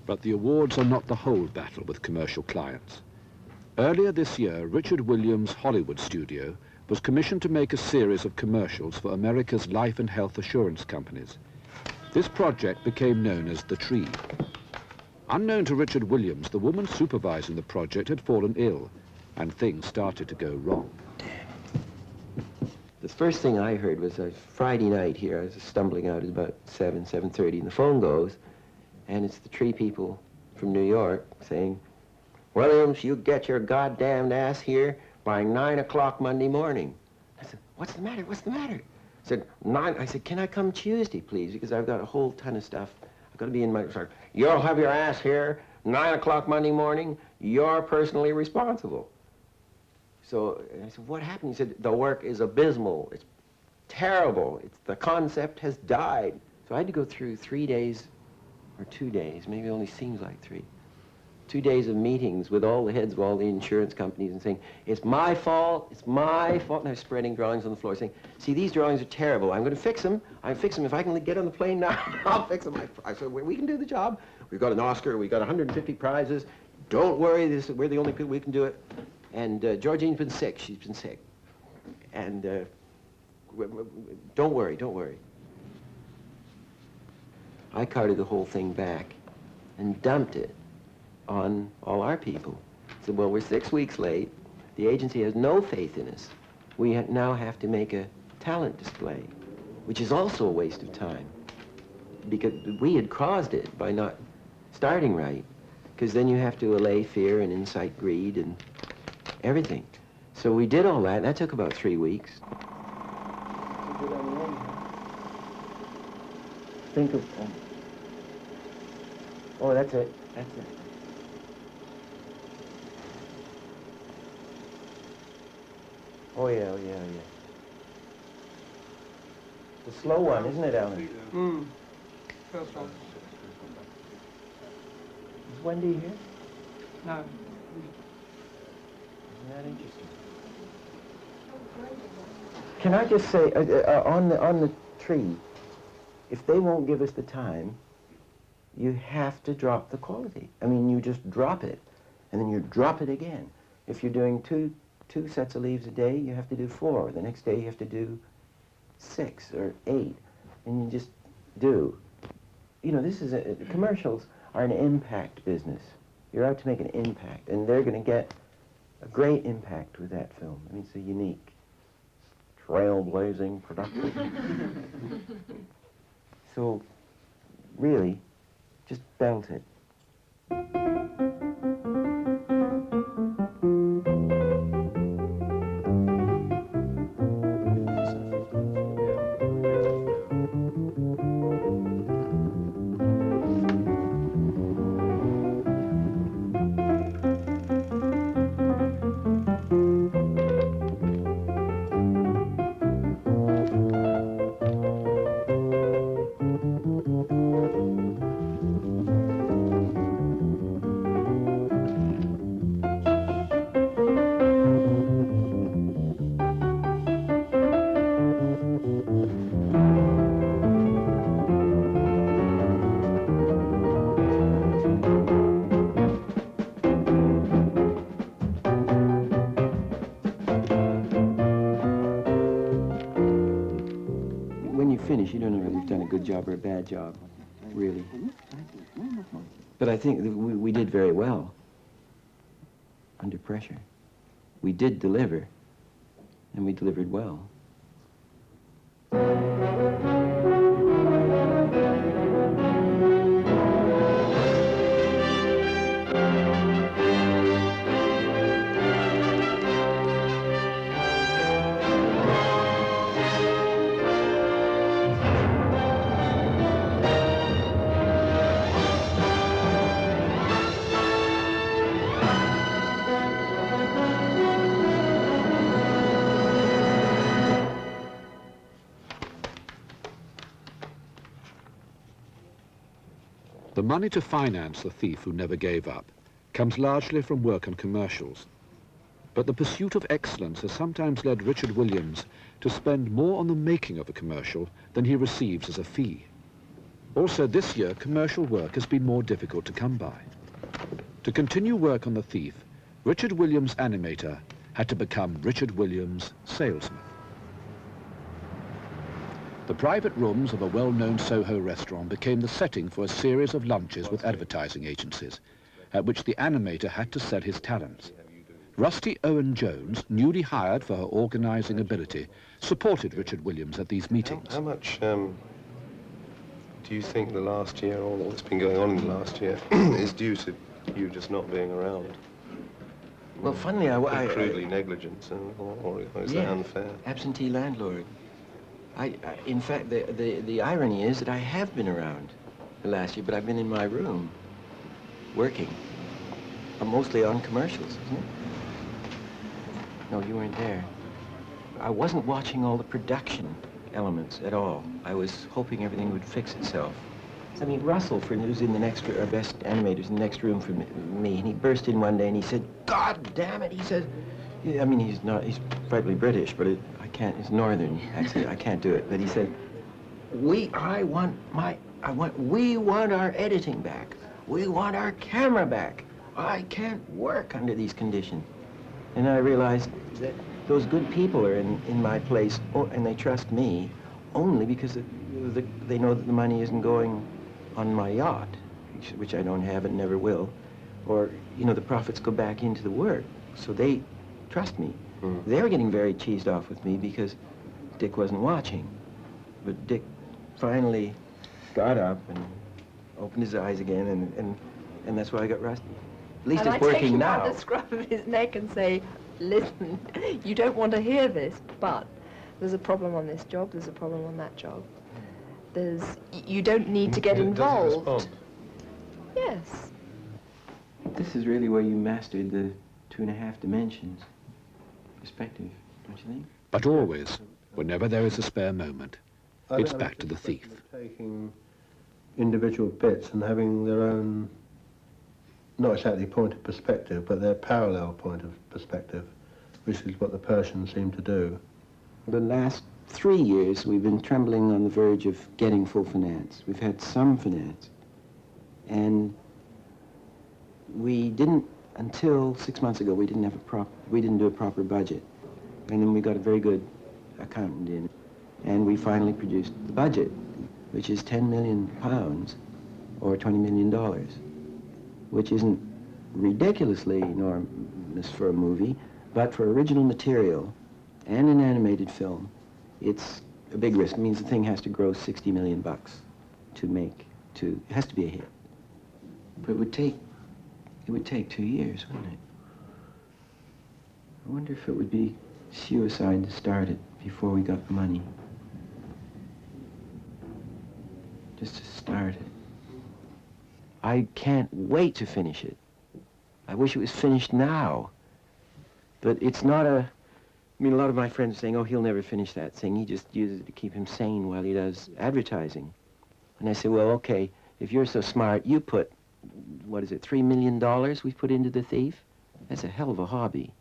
But the awards are not the whole battle with commercial clients. Earlier this year, Richard Williams' Hollywood studio was commissioned to make a series of commercials for America's life and health assurance companies. This project became known as The Tree. Unknown to Richard Williams, the woman supervising the project had fallen ill, and things started to go wrong. The first thing I heard was a Friday night here. I was stumbling out at about 7:30, and the phone goes, and it's the Tree people from New York saying, "Williams, you get your goddamn ass here by 9 o'clock Monday morning." I said, "What's the matter? What's the matter?" I said, 9. I said, "Can I come Tuesday, please? Because I've got a whole ton of stuff. I've got to be in my..." Sorry, "You'll have your ass here 9 o'clock Monday morning. You're personally responsible." So I said, "What happened?" He said, "The work is abysmal. It's terrible. The concept has died." So I had to go through 3 days, or 2 days, maybe it only seems like 3. 2 days of meetings with all the heads of all the insurance companies and saying, "It's my fault, it's my fault." And they're spreading drawings on the floor saying, "See, these drawings are terrible. I'm going to fix them. I fix them. If I can get on the plane now, I'll fix them." I said, "We can do the job. We've got an Oscar. We've got 150 prizes. Don't worry, we're the only people we can do it." And Georgine's been sick. She's been sick. And don't worry, don't worry. I carted the whole thing back and dumped it on all our people. Said, "Well, we're 6 weeks late. The agency has no faith in us. We now have to make a talent display," which is also a waste of time, because we had caused it by not starting right, because then you have to allay fear and incite greed and everything. So we did all that, and that took about 3 weeks. Think of... Oh, that's it. That's it. Oh, yeah, oh, yeah, yeah. The slow one, isn't it, Alan? First one. Is Wendy here? No. Isn't that interesting? Can I just say, on the Tree, if they won't give us the time, you have to drop the quality. I mean, you just drop it, and then you drop it again. If you're doing two sets of leaves a day, you have to do 4. The next day you have to do 6 or 8, and you just do. You know, this is commercials are an impact business. You're out to make an impact, and they're going to get a great impact with that film. I mean, it's a unique, trailblazing production. So, really, just belt it. Finish, you don't know whether you've done a good job or a bad job, really. But I think we did very well under pressure. We did deliver, and we delivered well. The money to finance The Thief Who Never Gave Up comes largely from work on commercials. But the pursuit of excellence has sometimes led Richard Williams to spend more on the making of a commercial than he receives as a fee. Also this year, commercial work has been more difficult to come by. To continue work on The Thief, Richard Williams' animator had to become Richard Williams' salesman. The private rooms of a well-known Soho restaurant became the setting for a series of lunches with advertising agencies, at which the animator had to sell his talents. Rusty Owen-Jones, newly hired for her organising ability, supported Richard Williams at these meetings. How much do you think the last year, all that's been going on in the last year, is due to you just not being around? Well, funnily, I crudely negligence, or is that unfair? Absentee landlord. In fact, the irony is that I have been around the last year, but I've been in my room, working. Mostly on commercials, isn't it? No, you weren't there. I wasn't watching all the production elements at all. I was hoping everything would fix itself. I mean, Russell, who's in the next, our best animators in the next room from me, and he burst in one day and he said, "God damn it," he says. I mean, he's frightfully British, but it's northern accent, I can't do it. But he said, we want our editing back. We want our camera back. I can't work under these conditions. And I realized that those good people are in my place, and they trust me only because they know that the money isn't going on my yacht, which I don't have and never will, or, you know, the profits go back into the work, so they trust me. They were getting very cheesed off with me because Dick wasn't watching. But Dick finally got up and opened his eyes again, and that's why I got Rusty. At least it's working now. And I take him by the scruff of his neck and say, "Listen, you don't want to hear this, but there's a problem on this job, there's a problem on that job. You don't need to get involved." Does he respond? Yes. This is really where you mastered the 2.5 dimensions. Perspective, don't you think? But always, whenever there is a spare moment, it's back to The Thief. Taking individual bits and having their own, not exactly point of perspective, but their parallel point of perspective, which is what the Persians seem to do. The last 3 years, we've been trembling on the verge of getting full finance. We've had some finance, and we didn't, until 6 months ago, we didn't do a proper budget. And then we got a very good accountant in, and we finally produced the budget, which is £10 million, or $20 million, which isn't ridiculously enormous for a movie, but for original material and an animated film, it's a big risk. It means the thing has to gross $60 million it has to be a hit. But it would take 2 years, wouldn't it? I wonder if it would be suicide to start it before we got the money. Just to start it. I can't wait to finish it. I wish it was finished now. But it's not a mean, a lot of my friends are saying, oh, he'll never finish that thing. He just uses it to keep him sane while he does advertising. And I say, well, okay, if you're so smart, you put, what is it, $3 million we put into The Thief? That's a hell of a hobby.